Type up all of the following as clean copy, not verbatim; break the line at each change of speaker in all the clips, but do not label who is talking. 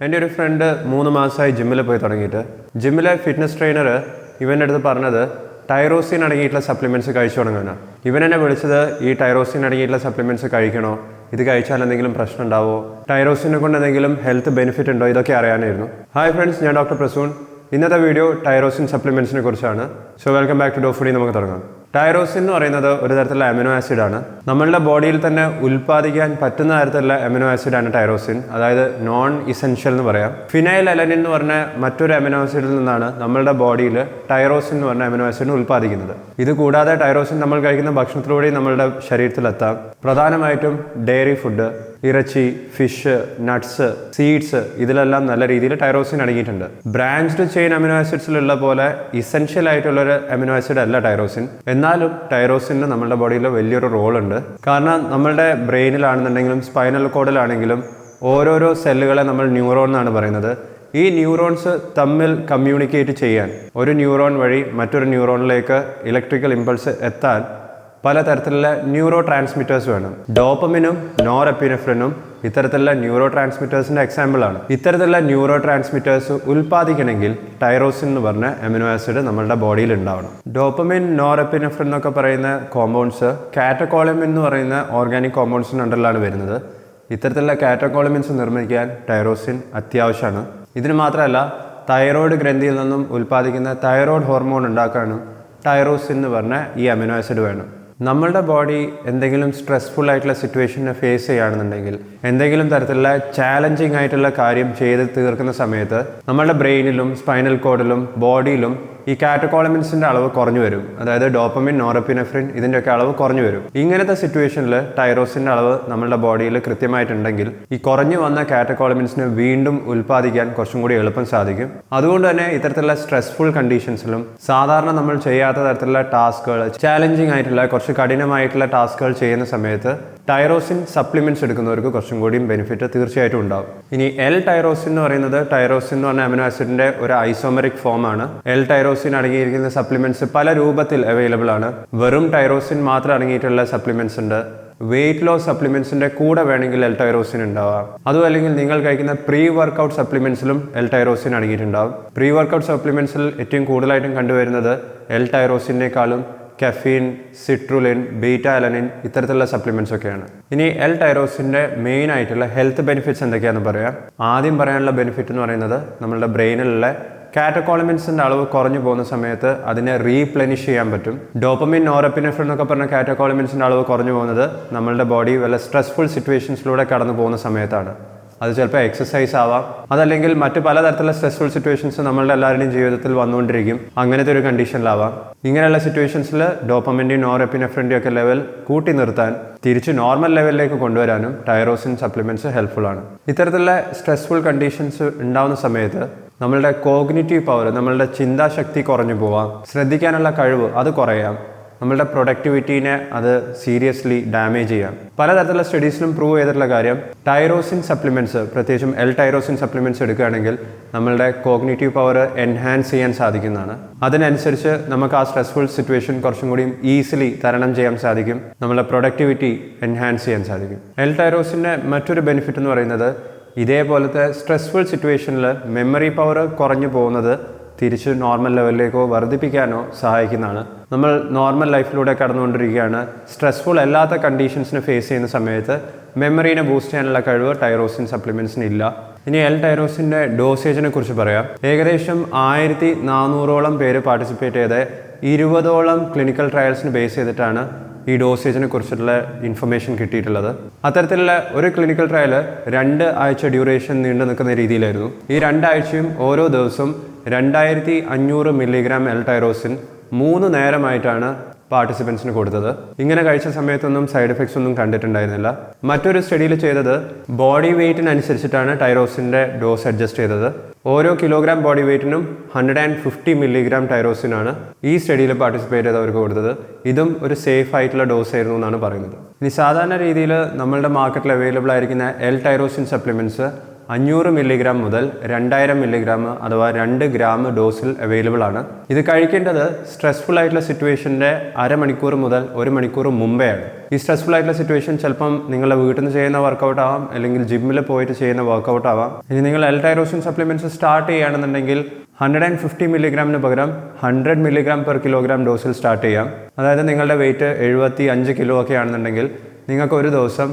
എൻ്റെ ഒരു ഫ്രണ്ട് 3 മാസമായി ജിമ്മിൽ പോയി തുടങ്ങിയിട്ട് ജിമ്മിലെ ഫിറ്റ്നസ് ട്രെയിനർ ഇവൻ്റെ അടുത്ത് പറഞ്ഞത് ടൈറോസിൻ അടങ്ങിയിട്ടുള്ള സപ്ലിമെൻറ്റ്സ് കഴിച്ചു തുടങ്ങാനാണ്. ഇവൻ എന്നെ വിളിച്ചത് ഈ ടൈറോസിൻ അടങ്ങിയിട്ടുള്ള സപ്ലിമെൻറ്റ്സ് കഴിക്കണോ, ഇത് കഴിച്ചാൽ എന്തെങ്കിലും പ്രശ്നം ഉണ്ടാവോ, ടൈറോസിനെ കൊണ്ട് എന്തെങ്കിലും ഹെൽത്ത് ബെനിഫിറ്റ് ഉണ്ടോ, ഇതൊക്കെ അറിയാനായിരുന്നു. ഹായ് ഫ്രണ്ട്സ്, ഞാൻ ഡോക്ടർ പ്രസൂൺ. ഇന്നത്തെ വീഡിയോ ടൈറോസിൻ സപ്ലിമെൻറ്റ്സിനെ കുറിച്ചാണ്. So welcome back to Dr Foodie. നമുക്ക് തുടങ്ങാം. ടൈറോസിൻ എന്ന് പറയുന്നത് ഒരു തരത്തിലുള്ള അമിനോ ആസിഡാണ്. നമ്മളുടെ ബോഡിയിൽ തന്നെ ഉൽപ്പാദിക്കാൻ പറ്റുന്ന തരത്തിലുള്ള അമിനോ ആസിഡാണ് ടൈറോസിൻ. അതായത് നോൺ ഇസെൻഷ്യൽ എന്ന് പറയാം. ഫിനൈൽ അലനിൻ എന്ന് പറഞ്ഞ മറ്റൊരു അമിനോ ആസിഡിൽ നിന്നാണ് നമ്മളുടെ ബോഡിയിൽ ടൈറോസിൻ എന്ന് പറഞ്ഞ അമിനോ ആസിഡിന് ഉൽപ്പാദിക്കുന്നത്. ഇത് കൂടാതെ ടൈറോസിൻ നമ്മൾ കഴിക്കുന്ന ഭക്ഷണത്തിലൂടെയും നമ്മളുടെ ശരീരത്തിലെത്താം. പ്രധാനമായിട്ടും ഡയറി ഫുഡ്, ഇറച്ചി, ഫിഷ്, നട്ട്സ്, സീഡ്സ്, ഇതിലെല്ലാം നല്ല രീതിയിൽ ടൈറോസിൻ അടങ്ങിയിട്ടുണ്ട്. ബ്രാഞ്ച്ഡ് ചെയിൻ അമിനോ ആസിഡ്സിലുള്ള പോലെ ഇസെൻഷ്യൽ ആയിട്ടുള്ളൊരു അമിനോ ആസിഡ് അല്ല ടൈറോസിൻ. എന്നാലും ടൈറോസിന് നമ്മുടെ ബോഡിയിൽ വലിയൊരു റോൾ ഉണ്ട്. കാരണം നമ്മളുടെ ബ്രെയിനിലാണെന്നുണ്ടെങ്കിലും സ്പൈനൽ കോഡിലാണെങ്കിലും ഓരോരോ സെല്ലുകളെ നമ്മൾ ന്യൂറോൺ എന്നാണ് പറയുന്നത്. ഈ ന്യൂറോൺസ് തമ്മിൽ കമ്മ്യൂണിക്കേറ്റ് ചെയ്യാൻ ഒരു ന്യൂറോൺ വഴി മറ്റൊരു ന്യൂറോണിലേക്ക് ഇലക്ട്രിക്കൽ ഇമ്പൾസ് എത്താൻ പലതരത്തിലുള്ള ന്യൂറോ ട്രാൻസ്മിറ്റേഴ്സ് വേണം. ഡോപ്പമിനും നോറെപ്പിനെഫ്രിനും ഇത്തരത്തിലുള്ള ന്യൂറോ ട്രാൻസ്മിറ്റേഴ്സിൻ്റെ എക്സാമ്പിളാണ്. ഇത്തരത്തിലുള്ള ന്യൂറോ ട്രാൻസ്മിറ്റേഴ്സ് ഉൽപ്പാദിക്കണമെങ്കിൽ ടൈറോസിൻ എന്ന് പറഞ്ഞ അമിനോ ആസിഡ് നമ്മളുടെ ബോഡിയിൽ ഉണ്ടാവണം. ഡോപ്പമിൻ, നോറെപ്പിനെഫ്രിൻ എന്നൊക്കെ പറയുന്ന കോമ്പൗണ്ട്സ് കാറ്റക്കോളമിൻ എന്ന് പറയുന്ന ഓർഗാനിക് കോമ്പൗണ്ട്സിന് അണ്ടറിലാണ് വരുന്നത്. ഇത്തരത്തിലുള്ള കാറ്റക്കോളമിൻസ് നിർമ്മിക്കാൻ ടൈറോസിൻ അത്യാവശ്യമാണ്. ഇതിന് മാത്രമല്ല, തൈറോയ്ഡ് ഗ്രന്ഥിയിൽ നിന്നും ഉൽപ്പാദിക്കുന്ന തൈറോയ്ഡ് ഹോർമോൺ ഉണ്ടാക്കാനും ടൈറോസിൻ എന്ന് പറഞ്ഞ ഈ അമിനോ ആസിഡ് വേണം. നമ്മളുടെ ബോഡി എന്തെങ്കിലും സ്ട്രെസ്ഫുൾ ആയിട്ടുള്ള സിറ്റുവേഷനെ ഫേസ് ചെയ്യുകയാണെന്നുണ്ടെങ്കിൽ, എന്തെങ്കിലും തരത്തിലുള്ള ചാലഞ്ചിങ് ആയിട്ടുള്ള കാര്യം ചെയ്ത് തീർക്കുന്ന സമയത്ത് നമ്മളുടെ ബ്രെയിനിലും സ്പൈനൽ കോഡിലും ബോഡിയിലും ഈ കാറ്റക്കോളമിൻസിൻ്റെ അളവ് കുറഞ്ഞു വരും. അതായത് ഡോപ്പമിൻ, നോറെപ്പിനെഫ്രിൻ ഇതിൻ്റെയൊക്കെ അളവ് കുറഞ്ഞു വരും. ഇങ്ങനത്തെ സിറ്റുവേഷനിൽ ടൈറോസിൻ്റെ അളവ് നമ്മളുടെ ബോഡിയിൽ കൃത്യമായിട്ടുണ്ടെങ്കിൽ ഈ കുറഞ്ഞു വന്ന കാറ്റക്കോളമിൻസിനെ വീണ്ടും ഉൽപ്പാദിക്കാൻ കുറച്ചും കൂടി എളുപ്പം സാധിക്കും. അതുകൊണ്ട് തന്നെ ഇത്തരത്തിലുള്ള സ്ട്രെസ്ഫുൾ കണ്ടീഷൻസിലും സാധാരണ നമ്മൾ ചെയ്യാത്ത തരത്തിലുള്ള ടാസ്കുകൾ, ചാലഞ്ചിങ് ആയിട്ടുള്ള കുറച്ച് കഠിനമായിട്ടുള്ള ടാസ്കുകൾ ചെയ്യുന്ന സമയത്ത് ടൈറോസിൻ സപ്ലിമെൻറ്റ്സ് എടുക്കുന്നവർക്ക് കുറച്ചും കൂടിയും ബെനിഫിറ്റ് തീർച്ചയായിട്ടും ഉണ്ടാവും. ഇനി എൽ ടൈറോസിൻ എന്ന് പറയുന്നത് ടൈറോസിൻ എന്ന് പറഞ്ഞ അമിനോ ആസിഡിന്റെ ഒരു ഐസോമെറിക് ഫോമാണ്. എൽ ടൈറോസിൻ അടങ്ങിയിരിക്കുന്ന സപ്ലിമെന്റ്സ് പല രൂപത്തിൽ അവൈലബിൾ ആണ്. വെറും ടൈറോസിൻ മാത്രം അടങ്ങിയിട്ടുള്ള സപ്ലിമെന്റ്സ് ഉണ്ട്. വെയിറ്റ് ലോസ് സപ്ലിമെന്റ്സിന്റെ കൂടെ വേണമെങ്കിൽ എൽ ടൈറോസിൻ ഉണ്ടാവാം. അതും അല്ലെങ്കിൽ നിങ്ങൾ കഴിക്കുന്ന പ്രീ വർക്കൗട്ട് സപ്ലിമെന്റ്സിലും എൽ ടൈറോസിൻ അടങ്ങിയിട്ടുണ്ടാവും. പ്രീ വർക്കൗട്ട് സപ്ലിമെന്റ്സിൽ ഏറ്റവും കൂടുതലായിട്ടും കണ്ടുവരുന്നത് എൽ ടൈറോസിനേക്കാളും കഫീൻ, സിട്രുലിൻ, ബീറ്റ അലനിൻ ഇത്തരത്തിലുള്ള സപ്ലിമെന്റ്സ് ഒക്കെയാണ്. ഇനി എൽ ടൈറോസിൻ്റെ മെയിൻ ആയിട്ടുള്ള ഹെൽത്ത് ബെനിഫിറ്റ്സ് എന്തൊക്കെയാണെന്ന് പറയാം. ആദ്യം പറയാനുള്ള ബെനിഫിറ്റ് എന്ന് പറയുന്നത് നമ്മളുടെ ബ്രെയിനിലുള്ള കാറ്റക്കോളമിൻസിൻ്റെ അളവ് കുറഞ്ഞു പോകുന്ന സമയത്ത് അതിനെ റീപ്ലെനിഷ് ചെയ്യാൻ പറ്റും. ഡോപ്പമിൻ, നോറെപ്പിനെഫ്രിൻ എന്നൊക്കെ പറഞ്ഞ കാറ്റക്കോളമിൻസിൻ്റെ അളവ് കുറഞ്ഞു പോകുന്നത് നമ്മളുടെ ബോഡി വല്ല സ്ട്രെസ്ഫുൾ സിറ്റുവേഷൻസിലൂടെ കടന്നു പോകുന്ന സമയത്താണ്. അത് ചിലപ്പോൾ എക്സസൈസ് ആവാം, അതല്ലെങ്കിൽ മറ്റ് പലതരത്തിലുള്ള സ്ട്രെസ്ഫുൾ സിറ്റുവേഷൻസ് നമ്മളുടെ എല്ലാവരുടെയും ജീവിതത്തിൽ വന്നുകൊണ്ടിരിക്കും. അങ്ങനത്തെ ഒരു കണ്ടീഷനിലാവാം. ഇങ്ങനെയുള്ള സിറ്റുവേഷൻസിൽ ഡോപ്പമിൻ്റെയും നോറെപ്പിനെഫ്രിൻ്റെയും ഒക്കെ ലെവൽ കൂട്ടി നിർത്താൻ, തിരിച്ച് നോർമൽ ലെവലിലേക്ക് കൊണ്ടുവരാനും ടൈറോസിൻ സപ്ലിമെൻറ്റ്സ് ഹെൽപ്ഫുൾ ആണ്. ഇത്തരത്തിലുള്ള സ്ട്രെസ്ഫുൾ കണ്ടീഷൻസ് ഉണ്ടാകുന്ന സമയത്ത് നമ്മളുടെ കോഗ്നിറ്റീവ് പവർ, നമ്മളുടെ ചിന്താശക്തി കുറഞ്ഞു പോവാം, ശ്രദ്ധിക്കാനുള്ള കഴിവ് അത് കുറയാം, നമ്മളുടെ പ്രൊഡക്ടിവിറ്റീനെ അത് സീരിയസ്ലി ഡാമേജ് ചെയ്യാം. പലതരത്തിലുള്ള സ്റ്റഡീസിലും പ്രൂവ് ചെയ്തിട്ടുള്ള കാര്യം, ടൈറോസിൻ സപ്ലിമെൻറ്റ്സ്, പ്രത്യേകിച്ചും എൽ ടൈറോസിൻ സപ്ലിമെൻറ്റ്സ് എടുക്കുകയാണെങ്കിൽ നമ്മളുടെ കോഗ്നിറ്റീവ് പവർ എൻഹാൻസ് ചെയ്യാൻ സാധിക്കുന്നതാണ്. അതിനനുസരിച്ച് നമുക്ക് ആ സ്ട്രെസ്ഫുൾ സിറ്റുവേഷൻ കുറച്ചും കൂടി ഈസിലി തരണം ചെയ്യാൻ സാധിക്കും. നമ്മളുടെ പ്രൊഡക്ടിവിറ്റി എൻഹാൻസ് ചെയ്യാൻ സാധിക്കും. എൽ ടൈറോസിൻ്റെ മറ്റൊരു ബെനിഫിറ്റ് എന്ന് പറയുന്നത് ഇതേപോലത്തെ സ്ട്രെസ്ഫുൾ സിറ്റുവേഷനിൽ മെമ്മറി പവർ കുറഞ്ഞു പോകുന്നത് തിരിച്ച് നോർമൽ ലെവലിലേക്കോ വർദ്ധിപ്പിക്കാനോ സഹായിക്കുന്നതാണ്. നമ്മൾ നോർമൽ ലൈഫിലൂടെ കടന്നുകൊണ്ടിരിക്കുകയാണ്. സ്ട്രെസ്ഫുൾ അല്ലാത്ത കണ്ടീഷൻസിനെ ഫേസ് ചെയ്യുന്ന സമയത്ത് മെമ്മറീനെ ബൂസ്റ്റ് ചെയ്യാനുള്ള കഴിവ് ടൈറോസിൻ സപ്ലിമെൻറ്റ്സിന് ഇല്ല. ഇനി എൽ ടൈറോസിൻ്റെ ഡോസേജിനെ കുറിച്ച് പറയാം. ഏകദേശം 1400ഓളം പേര് പാർട്ടിസിപ്പേറ്റ് ചെയ്ത് 20ഓളം ക്ലിനിക്കൽ ട്രയൽസിന് ബേസ് ചെയ്തിട്ടാണ് ഈ ഡോസേജിനെ കുറിച്ചിട്ടുള്ള ഇൻഫർമേഷൻ കിട്ടിയിട്ടുള്ളത്. അത്തരത്തിലുള്ള ഒരു ക്ലിനിക്കൽ ട്രയൽ 2 ആഴ്ച ഡ്യൂറേഷൻ നീണ്ടു നിൽക്കുന്ന രീതിയിലായിരുന്നു. ഈ 2 ആഴ്ചയും ഓരോ ദിവസവും 2500 മില്ലിഗ്രാം എൽ ടൈറോസിൻ 3 നേരമായിട്ടാണ് പാർട്ടിസിപ്പൻസിന് കൊടുത്തത്. ഇങ്ങനെ കഴിച്ച സമയത്തൊന്നും സൈഡ് എഫക്ട്സ് ഒന്നും കണ്ടിട്ടുണ്ടായിരുന്നില്ല. മറ്റൊരു സ്റ്റഡിയിൽ ചെയ്തത് ബോഡി വെയ്റ്റിനനുസരിച്ചിട്ടാണ് ടൈറോസിൻ്റെ ഡോസ് അഡ്ജസ്റ്റ് ചെയ്തത്. ഓരോ കിലോഗ്രാം ബോഡി വെയ്റ്റിനും 150 മില്ലിഗ്രാം ടൈറോസിനാണ് ഈ സ്റ്റഡിയിൽ പാർട്ടിസിപ്പേറ്റ് ചെയ്തവർക്ക് കൊടുത്തത്. ഇതും ഒരു സേഫ് ആയിട്ടുള്ള ഡോസ് ആയിരുന്നു എന്നാണ് പറയുന്നത്. ഇനി സാധാരണ രീതിയിൽ നമ്മളുടെ മാർക്കറ്റിൽ അവൈലബിൾ ആയിരിക്കുന്ന എൽ ടൈറോസിൻ സപ്ലിമെൻറ്റ്സ് 500 മില്ലിഗ്രാം മുതൽ 2000 മില്ലിഗ്രാം അഥവാ 2 ഗ്രാം ഡോസിൽ അവൈലബിൾ ആണ്. ഇത് കഴിക്കേണ്ടത് സ്ട്രെസ്ഫുൾ ആയിട്ടുള്ള സിറ്റുവേഷൻ്റെ അരമണിക്കൂർ മുതൽ 1 മണിക്കൂർ മുമ്പെയാണ്. ഈ സ്ട്രെസ്ഫുൾ ആയിട്ടുള്ള സിറ്റുവേഷൻ ചിലപ്പം നിങ്ങളുടെ വീട്ടിൽ നിന്ന് ചെയ്യുന്ന വർക്കൗട്ട് ആവാം, അല്ലെങ്കിൽ ജിമ്മിൽ പോയിട്ട് ചെയ്യുന്ന വർക്കൗട്ട് ആവാം. ഇനി നിങ്ങൾ L-ടൈറോസിൻ സപ്ലിമെൻറ്റ്സ് സ്റ്റാർട്ട് ചെയ്യുകയാണെന്നുണ്ടെങ്കിൽ 150 മില്ലിഗ്രാമിന് പകരം 100 മില്ലിഗ്രാം പെർ കിലോഗ്രാം ഡോസിൽ സ്റ്റാർട്ട് ചെയ്യാം. അതായത് നിങ്ങളുടെ വെയിറ്റ് 75 കിലോ ഒക്കെ ആണെന്നുണ്ടെങ്കിൽ നിങ്ങൾക്ക് ഒരു ദിവസം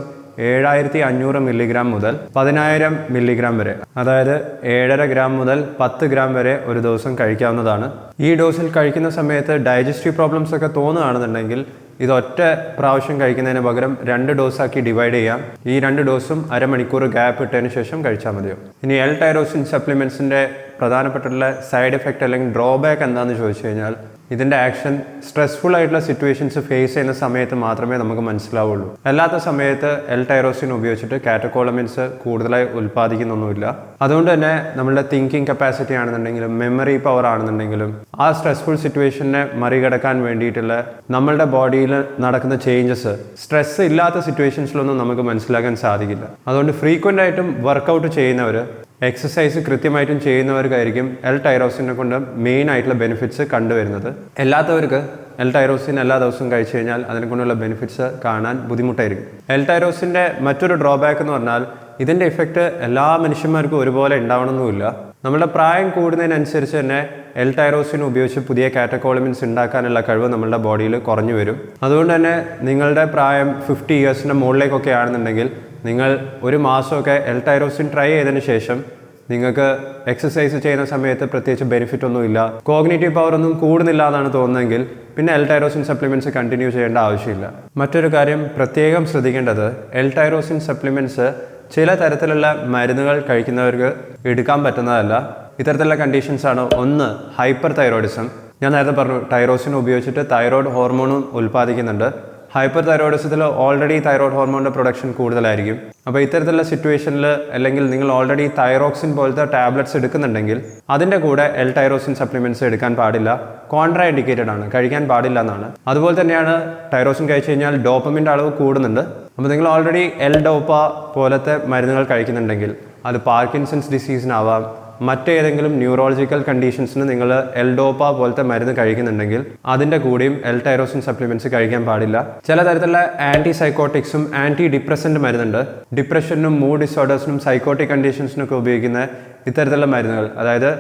7500 മില്ലിഗ്രാം മുതൽ 10000 മില്ലിഗ്രാം വരെ, അതായത് 7.5 ഗ്രാം മുതൽ 10 ഗ്രാം വരെ ഒരു ദിവസം കഴിക്കാവുന്നതാണ്. ഈ ഡോസിൽ കഴിക്കുന്ന സമയത്ത് ഡൈജസ്റ്റീവ് പ്രോബ്ലംസ് ഒക്കെ തോന്നുകയാണെന്നുണ്ടെങ്കിൽ ഇത് ഒറ്റ പ്രാവശ്യം കഴിക്കുന്നതിന് പകരം 2 ഡോസാക്കി ഡിവൈഡ് ചെയ്യാം. ഈ 2 ഡോസും അരമണിക്കൂർ ഗ്യാപ്പ് ഇട്ടതിന് ശേഷം കഴിച്ചാൽ മതിയോ. ഇനി L-ടൈറോസിൻ സപ്ലിമെൻറ്റ്സിൻ്റെ പ്രധാനപ്പെട്ടുള്ള സൈഡ് എഫക്റ്റ് അല്ലെങ്കിൽ ഡ്രോബാക്ക് എന്താണെന്ന് ചോദിച്ചു കഴിഞ്ഞാൽ ഇതിൻ്റെ ആക്ഷൻ സ്ട്രെസ്ഫുൾ ആയിട്ടുള്ള സിറ്റുവേഷൻസ് ഫേസ് ചെയ്യുന്ന സമയത്ത് മാത്രമേ നമുക്ക് മനസ്സിലാവുള്ളൂ. അല്ലാത്ത സമയത്ത് L-ടൈറോസിൻ ഉപയോഗിച്ചിട്ട് കാറ്റക്കോളമിൻസ് കൂടുതലായി ഉൽപ്പാദിക്കുന്നൊന്നുമില്ല. അതുകൊണ്ട് തന്നെ നമ്മളുടെ തിങ്കിങ് കപ്പാസിറ്റി ആണെന്നുണ്ടെങ്കിലും മെമ്മറി പവർ ആണെന്നുണ്ടെങ്കിലും ആ സ്ട്രെസ്ഫുൾ സിറ്റുവേഷനെ മറികടക്കാൻ വേണ്ടിയിട്ടുള്ള നമ്മളുടെ ബോഡിയിൽ നടക്കുന്ന ചേഞ്ചസ് സ്ട്രെസ് ഇല്ലാത്ത സിറ്റുവേഷൻസിലൊന്നും നമുക്ക് മനസ്സിലാക്കാൻ സാധിക്കില്ല. അതുകൊണ്ട് ഫ്രീക്വൻ്റ് ആയിട്ടും വർക്കൗട്ട് ചെയ്യുന്നവർ, എക്സസൈസ് കൃത്യമായിട്ടും ചെയ്യുന്നവർക്കായിരിക്കും L-ടൈറോസിനെ കൊണ്ട് മെയിൻ ആയിട്ടുള്ള ബെനിഫിറ്റ്സ് കണ്ടുവരുന്നത്. അല്ലാത്തവർക്ക് L-ടൈറോസിൻ എല്ലാ ദിവസവും കഴിച്ചു കഴിഞ്ഞാൽ അതിനെ കൊണ്ടുള്ള ബെനിഫിറ്റ്സ് കാണാൻ ബുദ്ധിമുട്ടായിരിക്കും. L-ടൈറോസിൻ്റെ മറ്റൊരു ഡ്രോബാക്ക് എന്ന് പറഞ്ഞാൽ ഇതിൻ്റെ ഇഫക്റ്റ് എല്ലാ മനുഷ്യന്മാർക്കും ഒരുപോലെ ഉണ്ടാവണമെന്നുമില്ല. നമ്മുടെ പ്രായം കൂടുന്നതിനനുസരിച്ച് തന്നെ L-ടൈറോസിൻ ഉപയോഗിച്ച് പുതിയ കാറ്റക്കോളമിൻസ് ഉണ്ടാക്കാനുള്ള കഴിവ് നമ്മളുടെ ബോഡിയിൽ കുറഞ്ഞു വരും. അതുകൊണ്ട് തന്നെ നിങ്ങളുടെ പ്രായം 50 ഇയേഴ്സിൻ്റെ മുകളിലേക്കൊക്കെ ആണെന്നുണ്ടെങ്കിൽ നിങ്ങൾ ഒരു മാസമൊക്കെ L-ടൈറോസിൻ ട്രൈ ചെയ്തതിന് ശേഷം നിങ്ങൾക്ക് എക്സസൈസ് ചെയ്യുന്ന സമയത്ത് പ്രത്യേകിച്ച് ബെനിഫിറ്റ് ഒന്നുമില്ല, കോഗ്നേറ്റീവ് പവർ ഒന്നും കൂടുന്നില്ല എന്നാണ് തോന്നുന്നതെങ്കിൽ പിന്നെ L-ടൈറോസിൻ സപ്ലിമെൻറ്റ്സ് കണ്ടിന്യൂ ചെയ്യേണ്ട ആവശ്യമില്ല. മറ്റൊരു കാര്യം പ്രത്യേകം ശ്രദ്ധിക്കേണ്ടത്, L-ടൈറോസിൻ സപ്ലിമെൻറ്റ്സ് ചില തരത്തിലുള്ള മരുന്നുകൾ കഴിക്കുന്നവർക്ക് എടുക്കാൻ പറ്റുന്നതല്ല. ഇത്തരത്തിലുള്ള കണ്ടീഷൻസാണ്. ഒന്ന്, ഹൈപ്പർ തൈറോയിഡിസം. ഞാൻ നേരത്തെ പറഞ്ഞു ടൈറോസിൻ ഉപയോഗിച്ചിട്ട് തൈറോയ്ഡ് ഹോർമോണും ഉൽപ്പാദിക്കുന്നുണ്ട്. ഹൈപ്പർ തൈറോയിഡിസത്തിൽ ഓൾറെഡി തൈറോയ്ഡ് ഹോർമോണിൻ്റെ പ്രൊഡക്ഷൻ കൂടുതലായിരിക്കും. അപ്പോൾ ഇത്തരത്തിലുള്ള സിറ്റുവേഷനിൽ അല്ലെങ്കിൽ നിങ്ങൾ ഓൾറെഡി തൈറോക്സിൻ പോലത്തെ ടാബ്ലറ്റ്സ് എടുക്കുന്നുണ്ടെങ്കിൽ അതിൻ്റെ കൂടെ L-ടൈറോസിൻ സപ്ലിമെൻറ്റ്സ് എടുക്കാൻ പാടില്ല. കോൺട്രാ ഇൻഡിക്കേറ്റഡ് ആണ്, കഴിക്കാൻ പാടില്ല എന്നാണ്. അതുപോലെ തന്നെയാണ് ടൈറോസിൻ കഴിച്ചു കഴിഞ്ഞാൽ ഡോപ്പമിൻ്റെ അളവ് കൂടുന്നുണ്ട്. അപ്പോൾ നിങ്ങൾ ഓൾറെഡി L-ഡോപ്പ പോലത്തെ മരുന്നുകൾ കഴിക്കുന്നുണ്ടെങ്കിൽ അത് പാർക്കിൻസൺസ് ഡിസീസിനാവാം, മറ്റേതെങ്കിലും ന്യൂറോളജിക്കൽ കണ്ടീഷൻസിന് നിങ്ങൾ L-ഡോപ്പ പോലത്തെ മരുന്ന് കഴിക്കുന്നുണ്ടെങ്കിൽ അതിൻ്റെ കൂടെയും L-ടൈറോസിൻ സപ്ലിമെൻറ്റ്സ് കഴിക്കാൻ പാടില്ല. ചില തരത്തിലുള്ള ആൻറ്റി സൈക്കോട്ടിക്സും ആൻറ്റി ഡിപ്രസൻ്റ് മരുന്നുണ്ട്. ഡിപ്രഷനും മൂഡ് ഡിസോർഡേഴ്സിനും സൈക്കോട്ടിക് കണ്ടീഷൻസിനൊക്കെ ഉപയോഗിക്കുന്ന ഇത്തരത്തിലുള്ള മരുന്നുകൾ, അതായത്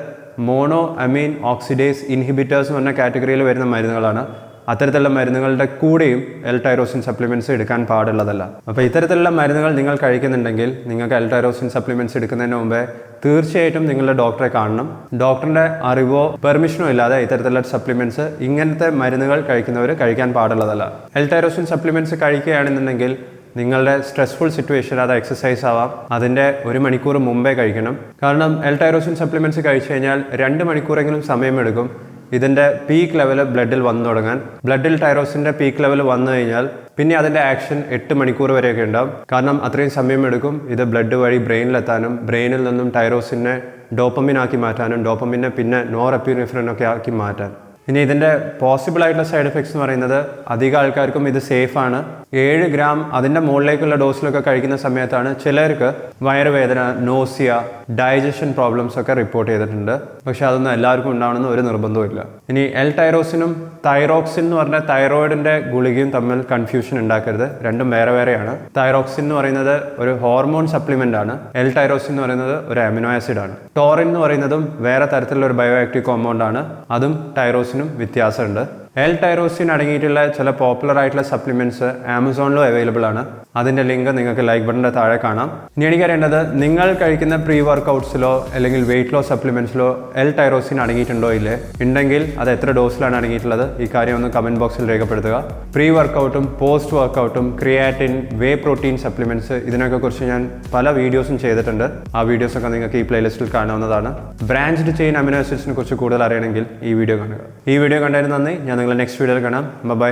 മോണോ അമീൻ ഓക്സിഡേസ് ഇൻഹിബിറ്റേഴ്സ് എന്ന് പറഞ്ഞ കാറ്റഗറിയിൽ വരുന്ന മരുന്നുകളാണ്. അത്തരത്തിലുള്ള മരുന്നുകളുടെ കൂടെയും L-ടൈറോസിൻ സപ്ലിമെൻറ്റ്സ് എടുക്കാൻ പാടുള്ളതല്ല. അപ്പോൾ ഇത്തരത്തിലുള്ള മരുന്നുകൾ നിങ്ങൾ കഴിക്കുന്നുണ്ടെങ്കിൽ നിങ്ങൾക്ക് L-ടൈറോസിൻ സപ്ലിമെൻറ്റ്സ് എടുക്കുന്നതിന് മുമ്പേ തീർച്ചയായിട്ടും നിങ്ങളുടെ ഡോക്ടറെ കാണണം. ഡോക്ടറിൻ്റെ അറിവോ പെർമിഷനോ ഇല്ലാതെ ഇത്തരത്തിലുള്ള സപ്ലിമെൻറ്റ്സ്, ഇങ്ങനത്തെ മരുന്നുകൾ കഴിക്കുന്നവർ കഴിക്കാൻ പാടുള്ളതല്ല. L-ടൈറോസിൻ സപ്ലിമെൻറ്റ്സ് കഴിക്കുകയാണെന്നുണ്ടെങ്കിൽ നിങ്ങളുടെ സ്ട്രെസ്ഫുൾ സിറ്റുവേഷൻ, അത് എക്സസൈസ് ആവാം, അതിൻ്റെ 1 മണിക്കൂർ മുമ്പേ കഴിക്കണം. കാരണം L-ടൈറോസിൻ സപ്ലിമെൻറ്റ്സ് കഴിച്ചു കഴിഞ്ഞാൽ 2 മണിക്കൂറെങ്കിലും സമയമെടുക്കും ഇതിൻ്റെ പീക്ക് ലെവൽ ബ്ലഡിൽ വന്നു തുടങ്ങാൻ. ബ്ലഡിൽ ടൈറോസിൻ്റെ പീക്ക് ലെവൽ വന്നു കഴിഞ്ഞാൽ പിന്നെ അതിൻ്റെ ആക്ഷൻ 8 മണിക്കൂർ വരെയൊക്കെ ഉണ്ടാവും. കാരണം അത്രയും സമയമെടുക്കും ഇത് ബ്ലഡ് വഴി ബ്രെയിനിലെത്താനും, ബ്രെയിനിൽ നിന്നും ടൈറോസിനെ ഡോപ്പമിനാക്കി മാറ്റാനും, ഡോപ്പമിനെ പിന്നെ നോറെപ്പിനെഫ്രിനൊക്കെ ആക്കി മാറ്റാൻ. ഇനി ഇതിൻ്റെ പോസിബിൾ ആയിട്ടുള്ള സൈഡ് എഫക്ട്സ് എന്ന് പറയുന്നത് അധികം ആൾക്കാർക്കും ഇത് സേഫാണ്. 7 ഗ്രാം അതിൻ്റെ മുകളിലേക്കുള്ള ഡോസിലൊക്കെ കഴിക്കുന്ന സമയത്താണ് ചിലർക്ക് വയറുവേദന, നോസിയ, ഡൈജഷൻ പ്രോബ്ലംസ് ഒക്കെ റിപ്പോർട്ട് ചെയ്തിട്ടുണ്ട്. പക്ഷെ അതൊന്നും എല്ലാവർക്കും ഉണ്ടാവണമെന്ന് ഒരു നിർബന്ധവും. ഇനി L-ടൈറോസിനും തൈറോക്സിൻ എന്ന് പറഞ്ഞ തൈറോയിഡിൻ്റെ ഗുളികയും തമ്മിൽ കൺഫ്യൂഷൻ ഉണ്ടാക്കരുത്. രണ്ടും വേറെ വേറെയാണ്. തൈറോക്സിൻ എന്ന് പറയുന്നത് ഒരു ഹോർമോൺ സപ്ലിമെൻ്റ് ആണ്. L-ടൈറോസിൻ എന്ന് പറയുന്നത് ഒരു അമിനോ ആസിഡ് ആണ്. ടോറിൻ എന്ന് പറയുന്നതും വേറെ തരത്തിലുള്ള ഒരു ബയോ ആക്റ്റീവ് കോമ്പൗണ്ട് ആണ്. അതും ടൈറോസിനും വ്യത്യാസമുണ്ട്. L-ടൈറോസിൻ അടങ്ങിയിട്ടുള്ള ചില പോപ്പുലർ ആയിട്ടുള്ള സപ്ലിമെൻറ്റ്സ് ആമസോണിലും അവൈലബിൾ ആണ്. അതിൻ്റെ ലിങ്ക് നിങ്ങൾക്ക് ലൈക്ക് ബട്ടൻ്റെ താഴെ കാണാം. ഇനി എനിക്കറിയേണ്ടത്, നിങ്ങൾ കഴിക്കുന്ന പ്രീ വർക്കൗട്ട്സിലോ അല്ലെങ്കിൽ വെയിറ്റ് ലോസ് സപ്ലിമെൻറ്റ്സിലോ L-ടൈറോസിൻ അടങ്ങിയിട്ടുണ്ടോ ഇല്ലേ? ഉണ്ടെങ്കിൽ അത് എത്ര ഡോസിലാണ് അടങ്ങിയിട്ടുള്ളത്? ഈ കാര്യം ഒന്ന് കമൻറ്റ് ബോക്സിൽ രേഖപ്പെടുത്തുക. പ്രീ വർക്കൗട്ടും പോസ്റ്റ് വർക്കൗട്ടും ക്രിയാറ്റിൻ, വേ പ്രോട്ടീൻ സപ്ലിമെൻറ്റ്സ്, ഇതിനൊക്കെ കുറിച്ച് ഞാൻ പല വീഡിയോസും ചെയ്തിട്ടുണ്ട്. ആ വീഡിയോസൊക്കെ നിങ്ങൾക്ക് ഈ പ്ലേലിസ്റ്റിൽ കാണാവുന്നതാണ്. ബ്രാഞ്ച്ഡ് ചെയിൻ അമിനോ ആസിഡ്സിനെ കുറിച്ച് കൂടുതൽ അറിയണമെങ്കിൽ ഈ വീഡിയോ കാണുക. ഈ വീഡിയോ കണ്ടതിന് നന്ദി. ഞാൻ നിങ്ങളെ നെക്സ്റ്റ് വീഡിയോയിൽ കാണാം. ബൈ.